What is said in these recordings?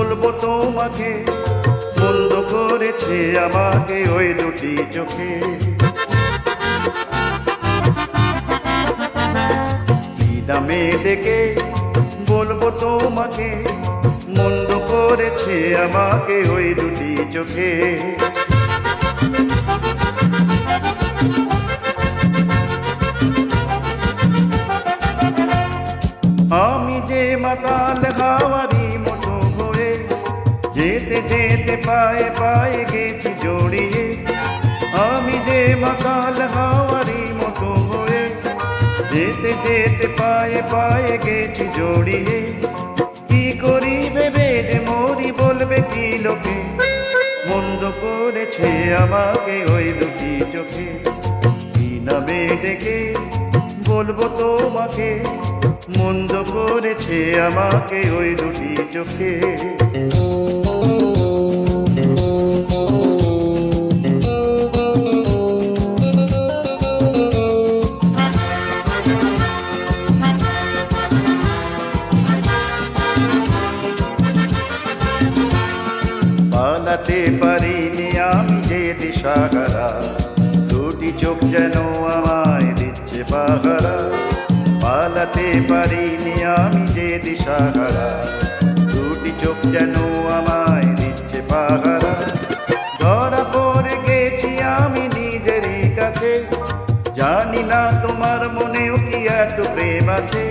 বলবো তোমাকে, মন্দ করেছে আমাকে ওই দুটি চোখে। কি নামে ডেকে বলবো তোমাকে, মন্দ করেছে আমাকে ওই দুটি চোখে। আমি যে মাতাল হাওয়ারি মতো হয়ে যেতে যেতে পায়ে পায়ে গেছি জড়িয়ে। আমি যে মাতাল হাওয়ারি মতো হয়ে যেতে যেতে পায়ে পায়ে গেছি জড়িয়ে। কি করি ভেবে যে মরি বলবে কি লোকে, মন্দ করেছে আমাকে ওই দুটি চোখে। কি নামে ডেকে বলবো তোমাকে, মন্দ করেছে আমাকে ওই দুটি চোখে। পালাতে পারিনি আমি যে দিশাহারা, দুটি চোখ যেন আমায় দিচ্ছে পাহারা। পালাতে পারিনি আমি যে দিশাহারা, দুটি চোখ যেন আমায় দিচ্ছে পাহারা। ধরা পড়ে গেছি আমি নিজেরই কাছে, জানি না তোমার মনেও কি এত প্রেম আছে।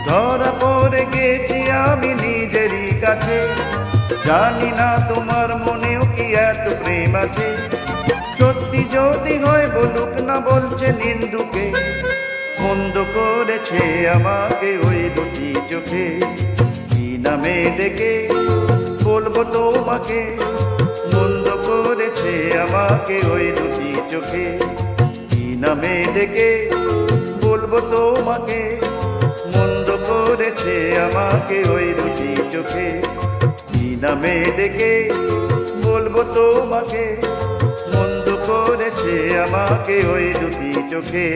ধরা পড়ে গেছি আমি নিজেরই কাছে, জানি না তোমার মনেও কি এত প্রেম আছে। সত্যি যদি হয় বলুক না বলছে নিন্দুকে, মন্দ করেছে আমাকে ওই দুটি চোখে। কি নামে ডেকে বলবো তোমাকে, মন্দ করেছে আমাকে ওই দুটি চোখে। কি নামে ডেকে বলবো তোমাকে, মন্দ করেছে আমাকে ওই দুটি চোখে। কি নামে ডেকে বলবো তোমাকে, মন্দ করেছে আমাকে ওই দুটি চোখে।